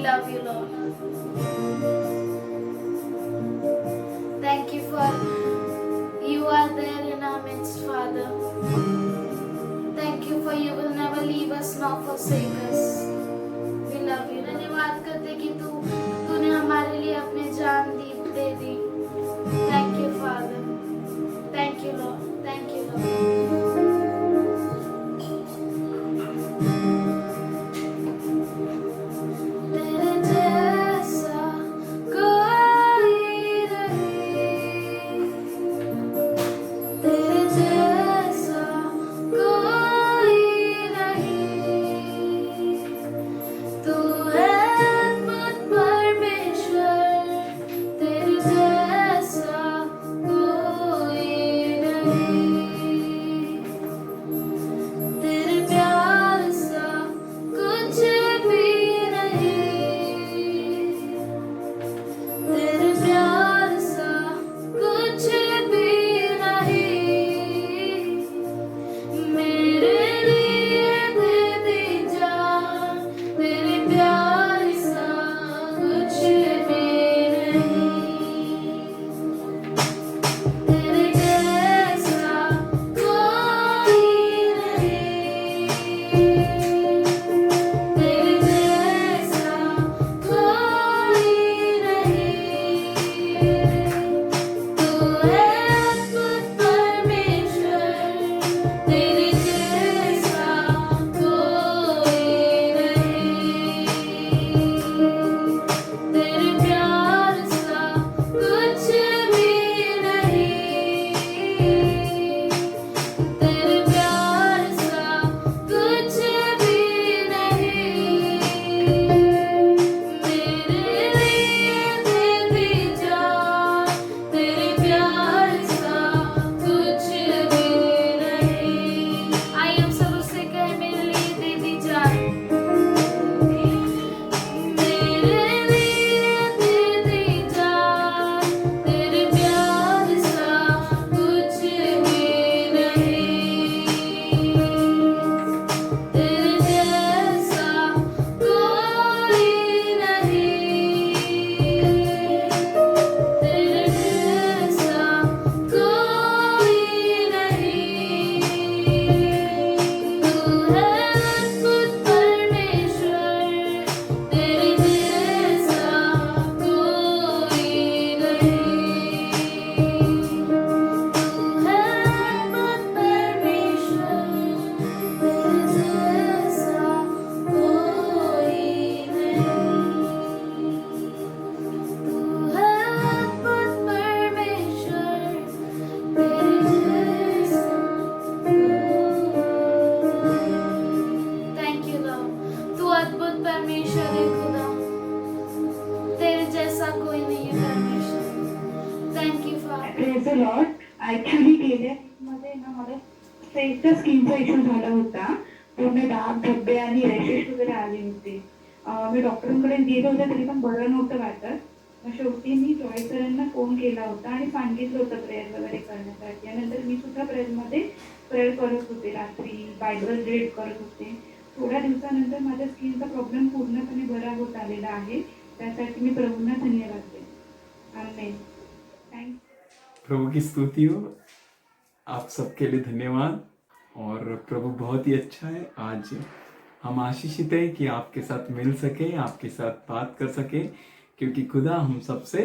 love you, Lord. Thank you for you are there in our midst, Father. Thank you for you will never leave us nor forsake us. We love you. धन्यवाद करते कि तूने हमारे लिए अपने जान दे दी. Thank you, Father. Thank you, Lord. Thank you, Lord. तेरे जैसा कोई नहीं, तेरे जैसा कोई नहीं. तू है अद्भुत परमेश्वर, तेरे जैसा कोई नहीं. तेरे प्यार सा कुछ भी नहीं, तेरे प्यार सा कुछ भी नहीं. मेरे लिए दे दी जान, तेरे प्यार सा कुछ भी नहीं. तेरे जैसा कोई नहीं, तेरे जैसा कोई नहीं. तू है अद्भुत परमेश्वर, तेरे जैसा कोई नहीं. तेरे प्यार सा कुछ भी नहीं, तेरे प्यार सा कुछ भी नहीं. मेरे लिए दे दी जान, तेरे प्यार सा कुछ भी नहीं. आइए हम सब उससे कहें, मेरे लिए दे दी जान. मेरे लिए दे दी जान, तेरे प्यार सा कुछ भी नहीं. तेरे जैसा कोई नहीं, तेरे जैसा कोई नहीं. तू है अद्भुत परमेश्वर, तेरे जैसा कोई नहीं. तू है अद्भुत परमेश्वर, तेरे जैसा कोई नहीं. तू है अद्भुत परमेश्वर, तेरे जैसा Thank you, Lord. तू अद्भुत परमेश्वर है खुदा, तेरे जैसा कोई नहीं है परमेश्वर. Thank you, Father. Praise the Lord. Actually गेल्या मध्ये ना मला फेसचा स्किनचा इश्यू झाला होता. पूर्ण डाग धब्बे आणि रॅशेस वगैरे आले होते. मी डॉक्टरांकडे गेले होते तरी पण बरं नव्हतं वाटत. मग शेवटी मी जॉय सरांना फोन केला होता आणि सांगितलं होतं प्रेयर वगैरे करण्यासाठी. यानंतर मी सुद्धा प्रेयरमध्ये प्रेयर करत होते, रात्री बायबल रीड करत होते. थोड्या दिवसानंतर माझ्या स्किनचा प्रॉब्लेम पूर्णपणे बरा होत आलेला आहे. त्यासाठी मी प्रभूंना धन्यवाद देते. आमेन. थँक्स. प्रभु की स्तुति हो. आप सबके लिए धन्यवाद. और प्रभु बहुत ही अच्छा है. आज हम आशीषित है कि आपके साथ मिल सके, आपके साथ बात कर सके, क्योंकि खुदा हम सबसे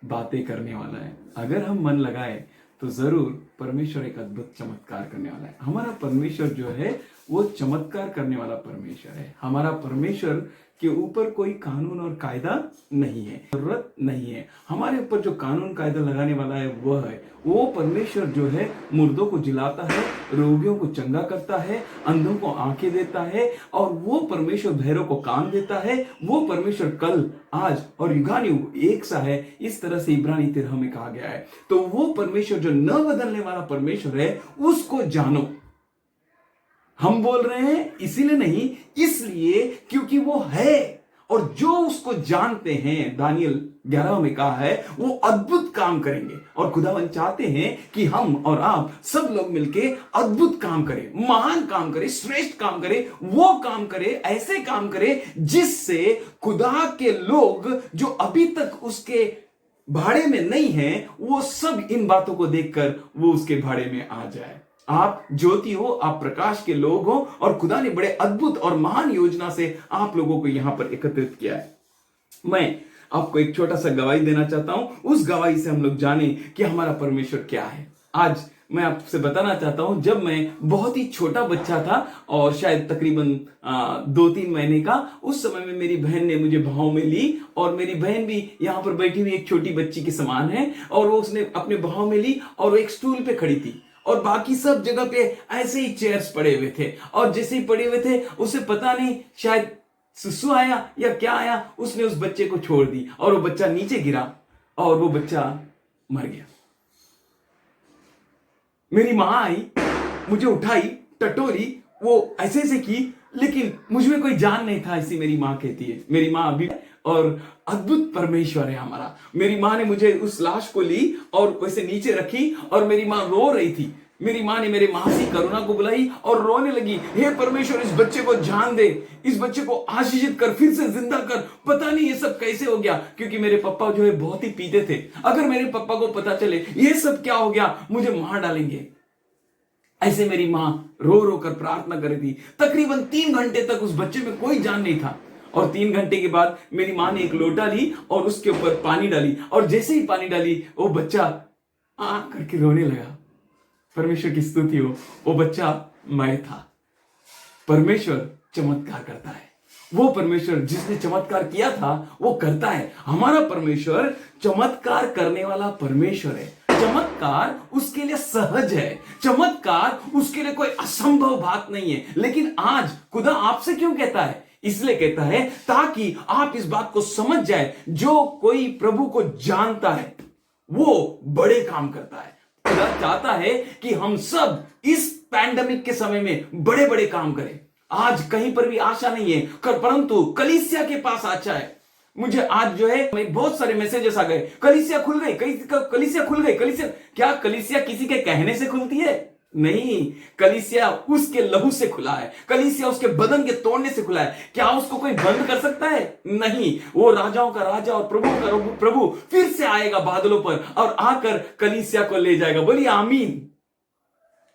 बातें करने वाला है. अगर हम मन लगाए तो जरूर परमेश्वर एक अद्भुत चमत्कार करने वाला है. हमारा परमेश्वर जो है वो चमत्कार करने वाला परमेश्वर है. हमारा परमेश्वर के ऊपर कोई कानून और कायदा नहीं है, जरूरत नहीं है. हमारे ऊपर जो कानून कायदा लगाने वाला है वह है वो परमेश्वर जो है मुर्दों को जिलाता है, रोगियों को चंगा करता है, अंधों को आंखें देता है, और वो परमेश्वर बहरों को कान देता है. वो परमेश्वर कल, आज और युगानुयुग एक सा है. इस तरह से इब्रानी 13 में कहा गया है. तो वो परमेश्वर जो न बदलने वाला परमेश्वर है उसको जानो. हम बोल रहे हैं इसीलिए नहीं, इसलिए क्योंकि वो है और जो उसको जानते हैं, दानियल 11 में कहा है, वो अद्भुत काम करेंगे। और खुदावन चाहते हैं कि हम और आप सब लोग मिलके अद्भुत काम करें, महान काम करें, श्रेष्ठ काम करें, वो काम करें, ऐसे काम करें जिससे खुदा के लोग जो अभी तक उसके भाड़े में नहीं है, वो सब इन बातों को देखकर वो उसके भाड़े में आ जाए। आप ज्योति हो, आप प्रकाश के लोग हो, और खुदा ने बड़े अद्भुत और महान योजना से आप लोगों को यहां पर एकत्रित किया है। मैं आपको एक छोटा सा गवाही देना चाहता हूं, उस गवाही से हम लोग जाने कि हमारा परमेश्वर क्या है। आज मैं आपसे बताना चाहता हूं, जब मैं बहुत ही छोटा बच्चा था और शायद तकरीबन 2-3 महीने का, उस समय में मेरी बहन ने मुझे भाव में ली, और मेरी बहन भी यहाँ पर बैठी हुई एक छोटी बच्ची के समान है, और वो उसने अपने भाव में ली और वो एक स्टूल पे खड़ी थी, और बाकी सब जगह पे ऐसे ही चेयर्स पड़े हुए थे, और जैसे ही पड़े हुए थे उसे पता नहीं शायद सुसु आया या क्या आया, उसने उस बच्चे को छोड़ दी और वो बच्चा नीचे गिरा और वो बच्चा मर गया। मेरी मां आई, मुझे उठाई, टटोरी, वो ऐसे ऐसे की, लेकिन मुझ में कोई जान नहीं था, ऐसी मेरी मां कहती है। मेरी मां अभी, और अद्भुत परमेश्वर है हमारा। मेरी मां ने मुझे उस लाश को ली और वैसे नीचे रखी, और मेरी मां रो रही थी। मेरी मां ने मेरे मासी करुणा को बुलाई और रोने लगी, हे परमेश्वर, इस बच्चे को जान दे, इस बच्चे को आशीषित कर, फिर से जिंदा कर। पता नहीं ये सब कैसे हो गया, क्योंकि मेरे पापा जो है बहुत ही पीते थे। अगर मेरे पापा को पता चले ये सब क्या हो गया, मुझे मार डालेंगे। ऐसे मेरी मां रो रो कर प्रार्थना कर रही थी। तकरीबन 3 घंटे तक उस बच्चे में कोई जान नहीं था, और 3 घंटे के बाद मेरी मां ने एक लोटा ली और उसके ऊपर पानी डाली, और जैसे ही पानी डाली वो बच्चा आ करके रोने लगा। परमेश्वर की स्तुति हो, वो बच्चा मैं था। परमेश्वर चमत्कार करता है। वो परमेश्वर जिसने चमत्कार किया था वो करता है। हमारा परमेश्वर चमत्कार करने वाला परमेश्वर है। चमत्कार उसके लिए सहज है, चमत्कार उसके लिए कोई असंभव बात नहीं है। लेकिन आज खुदा आपसे क्यों कहता है? इसलिए कहता है ताकि आप इस बात को समझ जाए, जो कोई प्रभु को जानता है वो बड़े काम करता है। खुदा चाहता है कि हम सब इस पैंडेमिक के समय में बड़े बड़े काम करें। आज कहीं पर भी आशा नहीं है, परंतु कलीसिया के पास आशा है। मुझे आज जो है बहुत सारे मैसेजेस आ गए, कलीसिया खुल गई, कलीसिया खुल गई। कलीसिया क्या? कलीसिया किसी के कहने से खुलती है? नहीं, कलीसिया उसके लहू से खुला है, कलीसिया उसके बदन के तोड़ने से खुला है। क्या उसको कोई बंद कर सकता है? नहीं। वो राजाओं का राजा और प्रभु का प्रभु फिर से आएगा बादलों पर और आकर कलीसिया को ले जाएगा। बोलिए आमीन।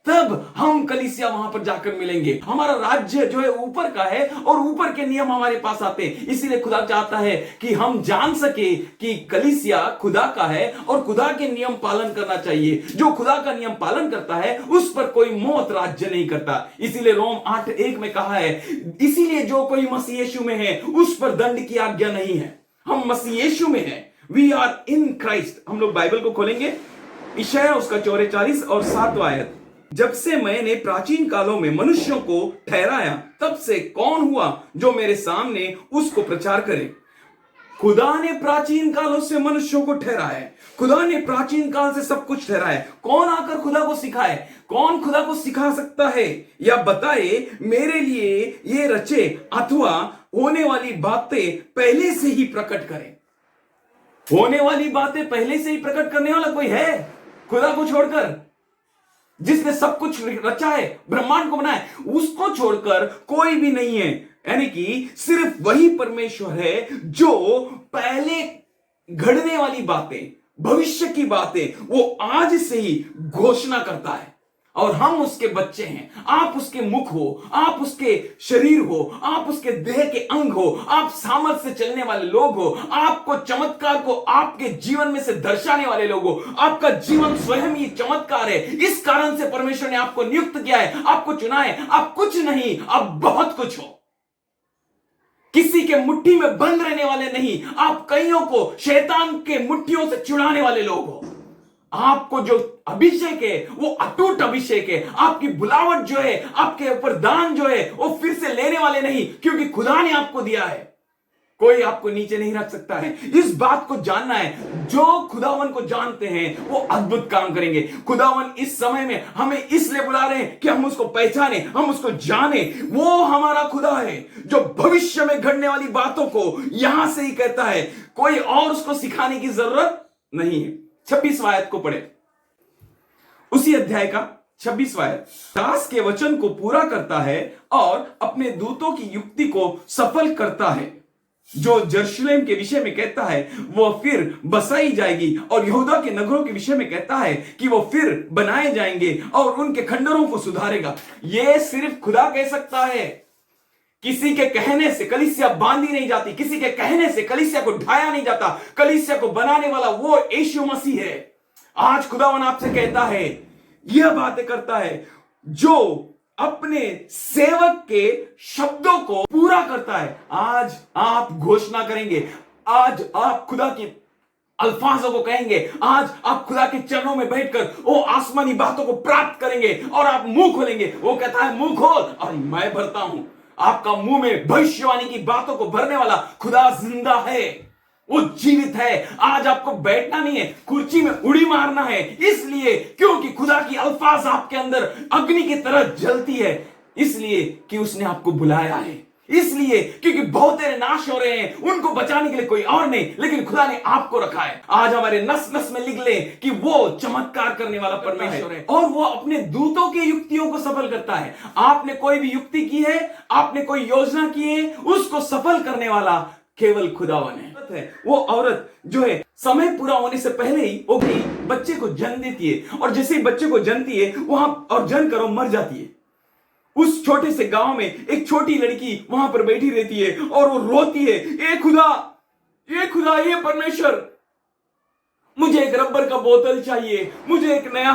तब हम कलीसिया वहां पर जाकर मिलेंगे। हमारा राज्य जो है ऊपर का है और ऊपर के नियम हमारे पास आते हैं। इसीलिए खुदा चाहता है कि हम जान सके कि कलीसिया खुदा का है और खुदा के नियम पालन करना चाहिए। जो खुदा का नियम पालन करता है उस पर कोई मौत राज्य नहीं करता। इसीलिए रोम 8:1 में कहा है, इसीलिए जो कोई मसीह यीशु में है उस पर दंड की आज्ञा नहीं है। हम मसीह यीशु में हैं, वी आर इन क्राइस्ट। हम लोग बाइबल को खोलेंगे, यशायाह उसका 44 और 7 आयत। जब से मैंने प्राचीन कालों में मनुष्यों को ठहराया, तब से कौन हुआ जो मेरे सामने उसको प्रचार करे। खुदा ने प्राचीन कालों से मनुष्यों को ठहराया है। खुदा ने प्राचीन काल से सब कुछ ठहराया है। कौन आकर खुदा को सिखाए? कौन खुदा को सिखा सकता है या बताए मेरे लिए ये रचे अथवा होने वाली बातें पहले से ही प्रकट करे? होने वाली बातें पहले से ही प्रकट करने वाला कोई है खुदा को छोड़कर? जिसने सब कुछ रचा है, ब्रह्मांड को बनाया, उसको छोड़कर कोई भी नहीं है। यानी कि सिर्फ वही परमेश्वर है जो पहले घड़ने वाली बातें, भविष्य की बातें वो आज से ही घोषणा करता है। और हम उसके बच्चे हैं। आप उसके मुख हो, आप उसके शरीर हो, आप उसके देह के अंग हो, आप सामर्थ्य से चलने वाले लोग हो, आपको चमत्कार को आपके जीवन में से दर्शाने वाले लोग हो। आपका जीवन स्वयं ही चमत्कार है। इस कारण से परमेश्वर ने आपको नियुक्त किया है, आपको चुना है। आप कुछ नहीं, आप बहुत कुछ हो। किसी के मुट्ठी में बंद रहने वाले नहीं, आप कईयों को शैतान के मुट्ठियों से छुड़ाने वाले लोग हो। आपको जो अभिषेक है वो अटूट अभिषेक है। आपकी बुलावट जो है, आपके ऊपर दान जो है वो फिर से लेने वाले नहीं, क्योंकि खुदा ने आपको दिया है। कोई आपको नीचे नहीं रख सकता है। इस बात को जानना है, जो खुदावन को जानते हैं वो अद्भुत काम करेंगे। खुदावन इस समय में हमें इसलिए बुला रहे हैं कि हम उसको पहचाने, हम उसको जाने। वो हमारा खुदा है जो भविष्य में घटने वाली बातों को यहां से ही कहता है, कोई और उसको सिखाने की जरूरत नहीं है। 26वां आयत को पढ़े, उसी अध्याय का 26वां आयत। दास के वचन को पूरा करता है और अपने दूतों की युक्ति को सफल करता है। जो यरूशलेम के विषय में कहता है वो फिर बसाई जाएगी, और यहूदा के नगरों के विषय में कहता है कि वो फिर बनाए जाएंगे और उनके खंडरों को सुधारेगा। ये सिर्फ खुदा कह सकता है। किसी के कहने से कलीसिया बांधी नहीं जाती, किसी के कहने से कलीसिया को ढाया नहीं जाता। कलीसिया को बनाने वाला वो यीशु मसीह है। आज खुदावन आपसे कहता है, यह बातें करता है जो अपने सेवक के शब्दों को पूरा करता है। आज आप घोषणा करेंगे, आज आप खुदा की अल्फाजों को कहेंगे, आज आप खुदा के चरणों में बैठकर वो आसमानी बातों को प्राप्त करेंगे और आप मुंह खोलेंगे। वो कहता है मुंह खोल और मैं भरता हूं। आपका मुंह में भविष्यवाणी की बातों को भरने वाला खुदा जिंदा है, वो जीवित है। आज आपको बैठना नहीं है, कुर्सी में उड़ी मारना है, इसलिए क्योंकि खुदा की अल्फाज आपके अंदर अग्नि की तरह जलती है, इसलिए कि उसने आपको बुलाया है, इसलिए क्योंकि बहुत तेरे नाश हो रहे हैं, उनको बचाने के लिए कोई और नहीं, लेकिन खुदा ने आपको रखा है। आज हमारे नस नस में लिख ले कि वो चमत्कार करने वाला परमेश्वर है और वो अपने दूतों की युक्तियों को सफल करता है। आपने कोई भी युक्ति की है, आपने कोई योजना की है, उसको सफल करने वाला केवल खुदावन है। वो औरत जो है समय पूरा होने से पहले ही वो बच्चे को जन्म देती है, और जैसे ही बच्चे को जनती है वहां और जन करो मर जाती है। उस छोटे से गांव में एक छोटी लड़की वहां पर बैठी रहती है और वो रोती है, ए खुदा, ये खुदा, ये परमेश्वर, मुझे एक रबर का बोतल चाहिए, मुझे एक नया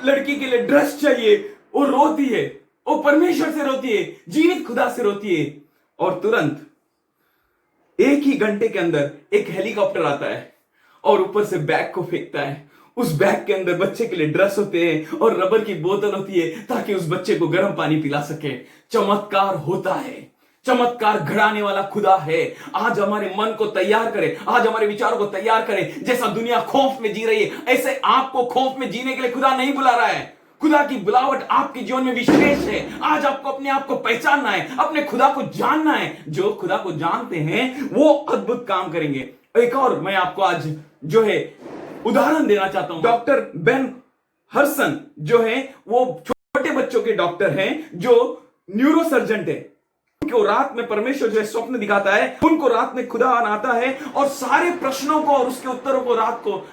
लड़की के लिए ड्रेस चाहिए। वो रोती है, वो परमेश्वर से रोती है, जीवित खुदा से रोती है। और तुरंत एक ही घंटे के अंदर एक हेलीकॉप्टर आता है और ऊपर से बैग को फेंकता है। उस बैग के अंदर बच्चे के लिए ड्रेस होते हैं और रबर की बोतल होती है ताकि उस बच्चे को गर्म पानी पिला सके। चमत्कार होता है, चमत्कार घड़ाने वाला खुदा है। आज हमारे मन को तैयार करे, आज हमारे विचारों को तैयार करे। जैसा दुनिया खौफ में जी रही है, ऐसे आपको खौफ में जीने के लिए खुदा नहीं बुला रहा है। खुदा की बुलावट आपके जीवन में विशेष है। आज आपको अपने आप को पहचानना है, अपने खुदा को जानना है। जो खुदा को जानते हैं वो अद्भुत काम करेंगे। एक और मैं आपको आज जो है उदाहरण देना चाहता हूं। डॉक्टर बेन हर्सन जो है वो छोटे बच्चों के डॉक्टर हैं, जो न्यूरोसर्जन है। उनको रात में परमेश्वर जो है स्वप्न दिखाता है, उनको रात में खुदा आता है और सारे प्रश्नों को और उसके उत्तरों को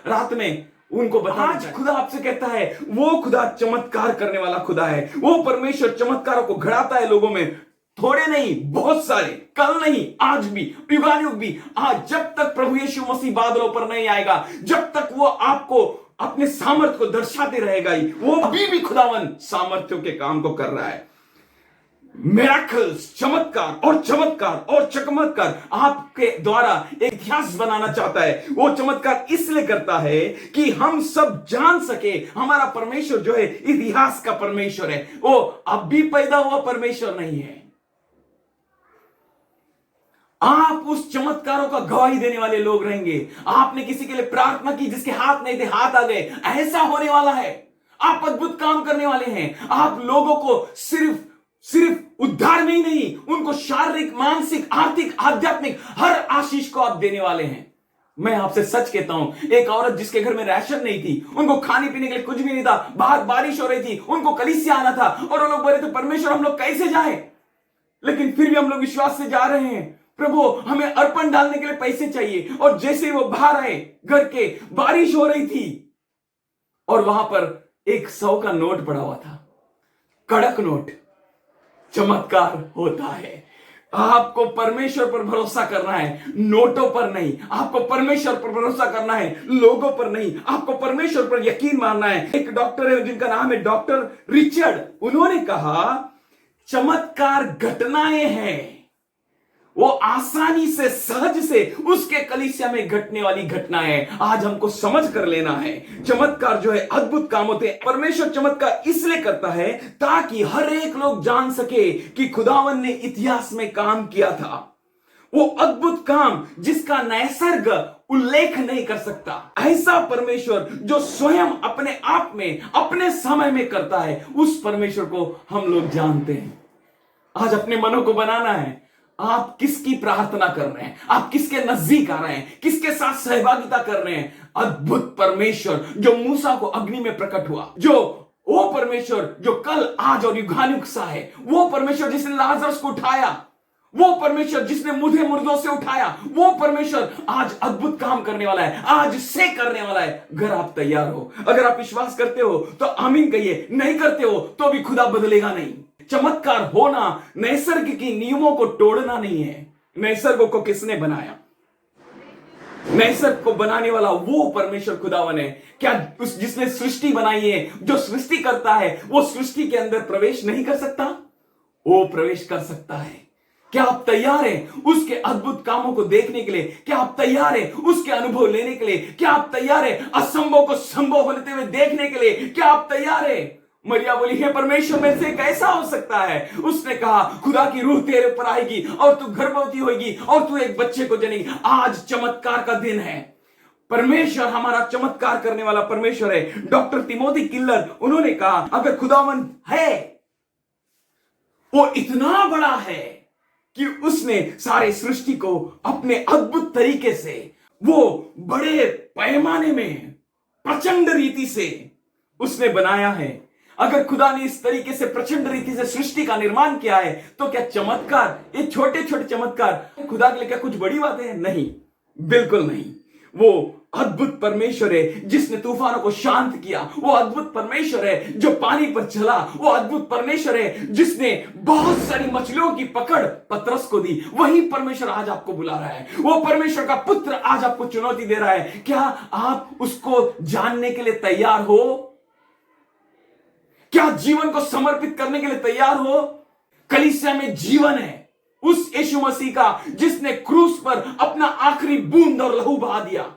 रात में उनको बताना। आज खुदा आपसे कहता है, वो खुदा चमत्कार करने वाला खुदा है। वो परमेश्वर चमत्कारों को घड़ाता है लोगों में, थोड़े नहीं बहुत सारे, कल नहीं आज भी, युगानुयुग भी। आज जब तक प्रभु यीशु मसीह बादलों पर नहीं आएगा, जब तक वो आपको अपने सामर्थ्य को दर्शाते रहेगा ही, वो अभी भी खुदावन सामर्थ्यों के काम को कर रहा है। मिरेकल्स, चमत्कार और चमत्कार और चमत्कार आपके द्वारा एक इतिहास बनाना चाहता है। वो चमत्कार इसलिए करता है कि हम सब जान सके हमारा परमेश्वर जो है इतिहास का परमेश्वर है, वो अब भी पैदा हुआ परमेश्वर नहीं है। आप उस चमत्कारों का गवाही देने वाले लोग रहेंगे। आपने किसी के लिए प्रार्थना की जिसके हाथ नहीं थे, हाथ आ गए, ऐसा होने वाला है। आप अद्भुत काम करने वाले हैं। आप लोगों को सिर्फ उद्धार में ही नहीं, उनको शारीरिक, मानसिक, आर्थिक, आध्यात्मिक हर आशीष को आप देने वाले हैं। मैं आपसे सच कहता हूं, एक औरत जिसके घर में राशन नहीं थी, उनको खाने पीने के लिए कुछ भी नहीं था, बाहर बारिश हो रही थी, उनको कलीसिया आना था और वो लोग बोले थे, परमेश्वर हम लोग कैसे जाएं? लेकिन फिर भी हम लोग विश्वास से जा रहे हैं। प्रभु हमें अर्पण डालने के लिए पैसे चाहिए। और जैसे ही वो बाहर आए घर के, बारिश हो रही थी और वहां पर एक 100 का नोट पड़ा हुआ था, कड़क नोट। चमत्कार होता है। आपको परमेश्वर पर भरोसा करना है, नोटों पर नहीं। आपको परमेश्वर पर भरोसा करना है, लोगों पर नहीं। आपको परमेश्वर पर यकीन मानना है। एक डॉक्टर है जिनका नाम है डॉक्टर रिचर्ड, उन्होंने कहा चमत्कार घटनाएं हैं, वो आसानी से, सहज से उसके कलीसिया में घटने वाली घटनाएं आज हमको समझ कर लेना है। चमत्कार जो है अद्भुत काम होते हैं। परमेश्वर चमत्कार इसलिए करता है ताकि हर एक लोग जान सके कि खुदावन ने इतिहास में काम किया था। वो अद्भुत काम जिसका नैसर्ग उल्लेख नहीं कर सकता, ऐसा परमेश्वर जो स्वयं अपने आप में अपने समय में करता है, उस परमेश्वर को हम लोग जानते हैं। आज अपने मनों को बनाना है, आप किसकी प्रार्थना कर रहे हैं, आप किसके नजदीक आ रहे हैं, किसके साथ सहभागिता कर रहे हैं। अद्भुत परमेश्वर जो मूसा को अग्नि में प्रकट हुआ, जो वो परमेश्वर जो कल आज और युगानुग सा है, वो परमेश्वर जिसने लाजरस को उठाया, वो परमेश्वर जिसने मुर्दे मुर्दों से उठाया, वो परमेश्वर आज अद्भुत काम करने वाला है, आज से करने वाला है। अगर आप तैयार हो, अगर आप विश्वास करते हो तो आमीन कहिए, नहीं करते हो तो भी खुदा बदलेगा नहीं। चमत्कार होना नैसर्ग की नियमों को तोड़ना नहीं है। नैसर्ग को किसने बनाया? नैसर्ग को बनाने वाला वो परमेश्वर खुदावन है। क्या उस जिसने सृष्टि बनाई है, जो सृष्टि करता है, वो सृष्टि के अंदर प्रवेश नहीं कर सकता? वो प्रवेश कर सकता है। क्या आप तैयार हैं उसके अद्भुत कामों को देखने के लिए? क्या आप तैयार हैं उसके अनुभव लेने के लिए? क्या आप तैयार हैं असंभव को संभव होते हुए देखने के लिए? क्या आप तैयार हैं? मरिया बोली, हे परमेश्वर, मेरे से कैसा हो सकता है? उसने कहा, खुदा की रूह तेरे ऊपर आएगी और तू गर्भवती होगी और तू एक बच्चे को जनेगी। आज चमत्कार का दिन है। परमेश्वर हमारा चमत्कार करने वाला परमेश्वर है। डॉक्टर तिमोथी किलर, उन्होंने कहा, अगर खुदावन है, वो इतना बड़ा है कि उसने सारे सृष्टि को अपने अद्भुत तरीके से, वो बड़े पैमाने में, प्रचंड रीति से उसने बनाया है। अगर खुदा ने इस तरीके से प्रचंड रीति से सृष्टि का निर्माण किया है, तो क्या चमत्कार, ये छोटे छोटे चमत्कार खुदा के लिए क्या कुछ बड़ी बातें हैं? नहीं, बिल्कुल नहीं। वो अद्भुत परमेश्वर है जिसने तूफानों को शांत किया। वो अद्भुत परमेश्वर है जो पानी पर चला। वो अद्भुत परमेश्वर है जिसने बहुत सारी मछलियों की पकड़ पतरस को दी। वही परमेश्वर आज आपको बुला रहा है। वो परमेश्वर का पुत्र आज आपको चुनौती दे रहा है। क्या आप उसको जानने के लिए तैयार हो? क्या जीवन को समर्पित करने के लिए तैयार हो? कलीसिया में जीवन है उस यीशु मसीह का जिसने क्रूस पर अपना आखिरी बूंद और लहू बहा दिया।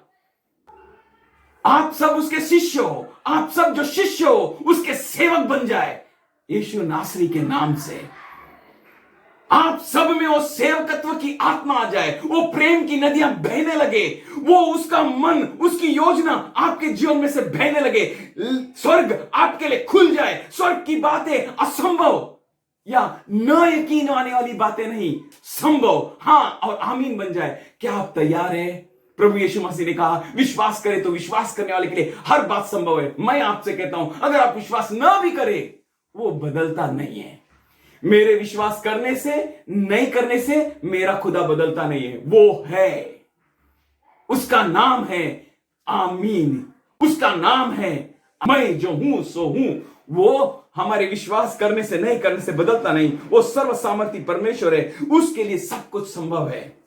आप सब उसके शिष्य हो। आप सब जो शिष्य हो उसके सेवक बन जाए यीशु नासरी के नाम से। आप सब में वो सेवकत्व की आत्मा आ जाए, वो प्रेम की नदियां बहने लगे, वो उसका मन, उसकी योजना आपके जीवन में से बहने लगे। स्वर्ग आपके लिए खुल जाए। स्वर्ग की बातें असंभव या न यकीन आने वाली बातें नहीं, संभव हां और आमीन बन जाए। क्या आप तैयार हैं? प्रभु यीशु मसीह ने कहा, विश्वास करे तो विश्वास करने वाले के लिए हर बात संभव है। मैं आपसे कहता हूं, अगर आप विश्वास न भी करें, वो बदलता नहीं है। मेरे विश्वास करने से, नहीं करने से मेरा खुदा बदलता नहीं है। वो है, उसका नाम है आमीन, उसका नाम है मैं जो हूं सो हूं। वो हमारे विश्वास करने से, नहीं करने से बदलता नहीं। वो सर्व सामर्थी परमेश्वर है, उसके लिए सब कुछ संभव है।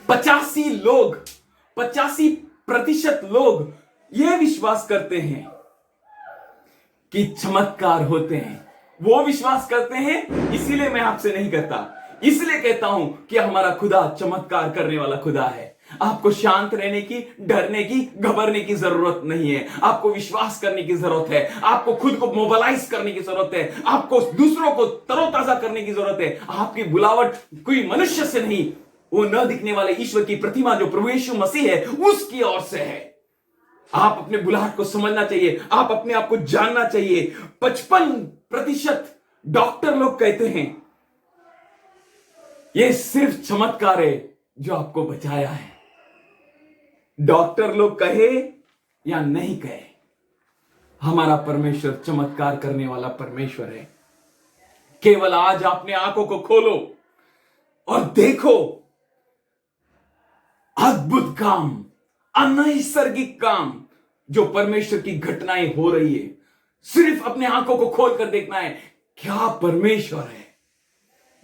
85% लोग यह विश्वास करते हैं कि चमत्कार होते हैं। वो विश्वास करते हैं, इसीलिए मैं आपसे नहीं कहता, इसलिए कहता हूं कि हमारा खुदा चमत्कार करने वाला खुदा है। आपको शांत रहने की, डरने की, घबराने की जरूरत नहीं है। आपको विश्वास करने की जरूरत है। आपको खुद को मोबिलाइज करने की जरूरत है। आपको दूसरों को तरोताजा करने की जरूरत है। आपकी बुलावट कोई मनुष्य से नहीं, वो न दिखने वाले ईश्वर की प्रतिमा जो प्रभु यीशु मसीह है, उसकी ओर से है। आप अपने बुलाहट को समझना चाहिए। आप अपने आप को जानना चाहिए। 55% डॉक्टर लोग कहते हैं यह सिर्फ चमत्कार है जो आपको बचाया है। डॉक्टर लोग कहे या नहीं कहे, हमारा परमेश्वर चमत्कार करने वाला परमेश्वर है। केवल आज अपने आंखों को खोलो और देखो अद्भुत काम, अनैसर्गिक काम जो परमेश्वर की घटनाएं हो रही है। सिर्फ अपने आंखों को खोलकर देखना है। क्या परमेश्वर है!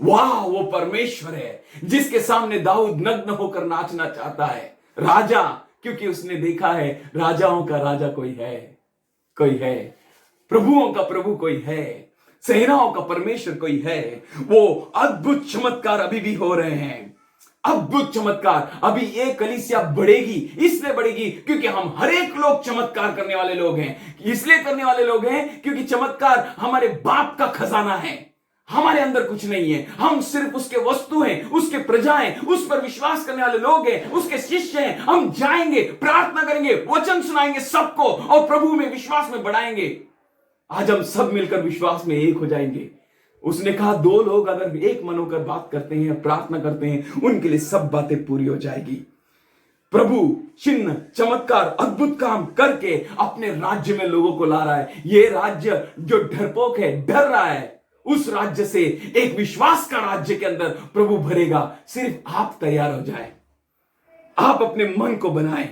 वाह, वो परमेश्वर है जिसके सामने दाऊद नग्न होकर नाचना चाहता है। राजा, क्योंकि उसने देखा है राजाओं का राजा कोई है, कोई है, प्रभुओं का प्रभु कोई है, सेनाओं का परमेश्वर कोई है। वो अद्भुत चमत्कार अभी भी हो रहे हैं। अद्भुत चमत्कार। अभी ये कलीसिया बढ़ेगी, इसलिए बढ़ेगी क्योंकि हम हर एक लोग चमत्कार करने वाले लोग हैं। इसलिए करने वाले लोग हैं क्योंकि चमत्कार हमारे बाप का खजाना है। हमारे अंदर कुछ नहीं है, हम सिर्फ उसके वस्तु हैं, उसके प्रजाएं, उस पर विश्वास करने वाले लोग हैं, उसके शिष्य हैं। हम जाएंगे, प्रार्थना करेंगे, वचन सुनाएंगे सबको और प्रभु में विश्वास में बढ़ाएंगे। आज हम सब मिलकर विश्वास में एक हो जाएंगे। उसने कहा 2 लोग अगर एक मन होकर बात करते हैं, प्रार्थना करते हैं, उनके लिए सब बातें पूरी हो जाएगी। प्रभु चिन्ह, चमत्कार, अद्भुत काम करके अपने राज्य में लोगों को ला रहा है। ये राज्य जो डरपोक है, डर रहा है, उस राज्य से एक विश्वास का राज्य के अंदर प्रभु भरेगा। सिर्फ आप तैयार हो जाए, आप अपने मन को बनाएं,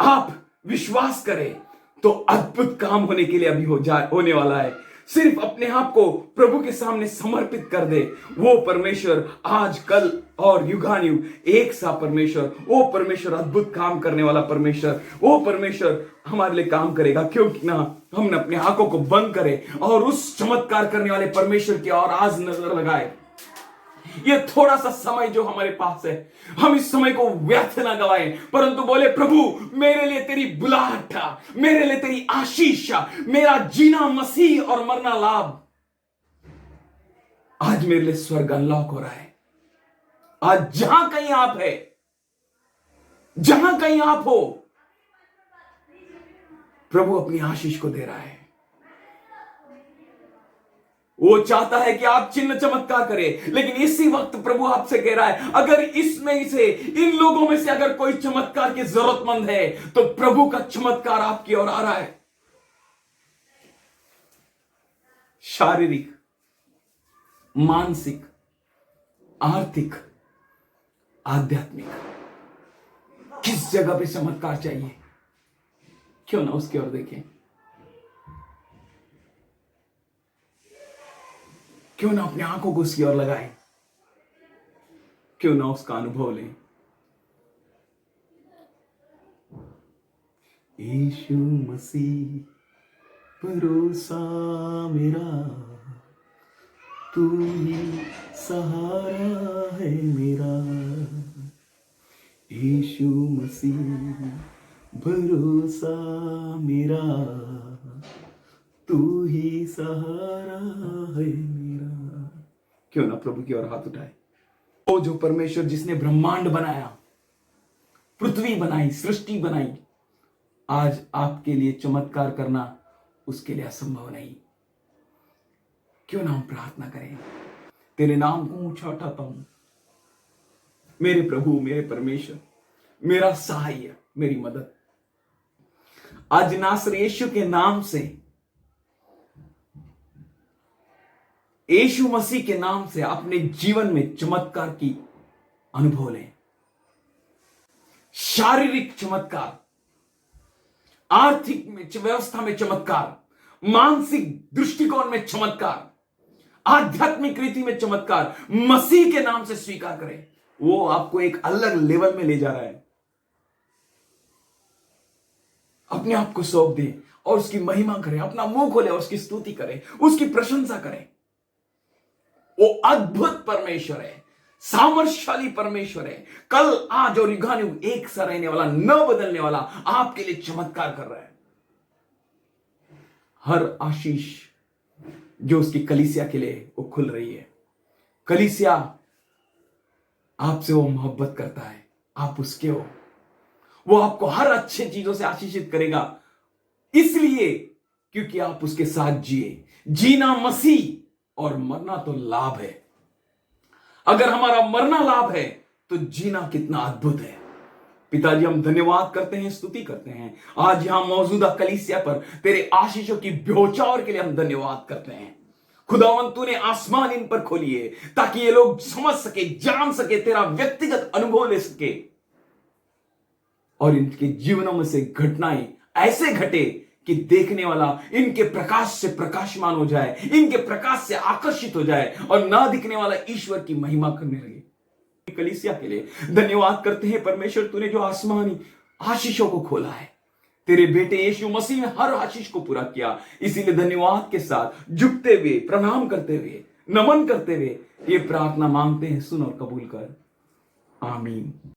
आप विश्वास करें तो अद्भुत काम होने के लिए अभी होने वाला है। सिर्फ अपने आप को प्रभु के सामने समर्पित कर दे। वो परमेश्वर आज, कल और युगानुयुग एक सा परमेश्वर, वो परमेश्वर अद्भुत काम करने वाला परमेश्वर, वो परमेश्वर हमारे लिए काम करेगा। क्योंकि ना हमने अपने आंखों को बंद करे और उस चमत्कार करने वाले परमेश्वर की और आज नजर लगाए। ये थोड़ा सा समय जो हमारे पास है, हम इस समय को व्यर्थ ना गवाएं, परंतु बोले प्रभु मेरे लिए तेरी बुलाहट, मेरे लिए तेरी आशीष, मेरा जीना मसीह और मरना लाभ। आज मेरे लिए स्वर्ग अनलॉक हो रहा है। आज जहां कहीं आप है, जहां कहीं आप हो, प्रभु अपनी आशीष को दे रहा है। वो चाहता है कि आप चिन्ह चमत्कार करें, लेकिन इसी वक्त प्रभु आपसे कह रहा है अगर इसमें से, इन लोगों में से अगर कोई चमत्कार की जरूरतमंद है तो प्रभु का चमत्कार आपकी ओर आ रहा है। शारीरिक, मानसिक, आर्थिक, आध्यात्मिक, किस जगह पे चमत्कार चाहिए, क्यों ना उसकी ओर देखें, क्यों ना अपनी आंखों को उसकी ओर लगाएं, क्यों ना उसका अनुभव लें। यीशु मसीह भरोसा मेरा, तू ही सहारा है मेरा। यीशु मसीह भरोसा मेरा, तू ही सहारा है मेरा। क्यों ना प्रभु की ओर हाथ उठाए। वो जो परमेश्वर जिसने ब्रह्मांड बनाया, पृथ्वी बनाई, सृष्टि बनाई, आज आपके लिए चमत्कार करना उसके लिए असंभव नहीं। क्यों ना हम प्रार्थना करें, तेरे नाम को ऊंचा उठाता हूं, मेरे प्रभु, मेरे परमेश्वर, मेरा सहाय, मेरी मदद। आज नासर यीशु के नाम से, यीशु मसीह के नाम से अपने जीवन में चमत्कार की अनुभव लें। शारीरिक चमत्कार, आर्थिक में व्यवस्था में चमत्कार, मानसिक दृष्टिकोण में चमत्कार, आध्यात्मिक रीति में चमत्कार मसीह के नाम से स्वीकार करें। वो आपको एक अलग लेवल में ले जा रहा है। अपने आप को सौंप दें और उसकी महिमा करें, अपना मुंह खोले और उसकी स्तुति करें, उसकी प्रशंसा करें। वो अद्भुत परमेश्वर है, सामर्थ्यशाली परमेश्वर है। कल, आज और युगानुयुग एक सा रहने वाला, न बदलने वाला, आपके लिए चमत्कार कर रहा है। हर आशीष जो उसकी कलीसिया के लिए वो खुल रही है। कलीसिया आपसे वो मोहब्बत करता है, आप उसके हो। वो आपको हर अच्छे चीजों से आशीषित करेगा, इसलिए क्योंकि आप उसके साथ जिए। जीना मसीह और मरना तो लाभ है। अगर हमारा मरना लाभ है तो जीना कितना अद्भुत है। पिताजी, हम धन्यवाद करते हैं, स्तुति करते हैं। आज यहां मौजूदा कलीसिया पर तेरे आशीषों की ब्योचार के लिए हम धन्यवाद करते हैं। खुदावन, तूने आसमान इन पर खोली है ताकि ये लोग समझ सके, जान सके, तेरा व्यक्तिगत अनुभव ले सके और इनके जीवनों में से घटनाएं ऐसे घटे कि देखने वाला इनके प्रकाश से प्रकाशमान हो जाए, इनके प्रकाश से आकर्षित हो जाए और ना दिखने वाला ईश्वर की महिमा करने लगे। कलीसिया के लिए धन्यवाद करते हैं परमेश्वर, तूने जो आसमानी आशीषों को खोला है, तेरे बेटे यीशु मसीह ने हर आशीष को पूरा किया। इसीलिए धन्यवाद के साथ झुकते हुए, प्रणाम करते हुए, नमन करते हुए ये प्रार्थना मांगते हैं, सुन और कबूल कर। आमीन।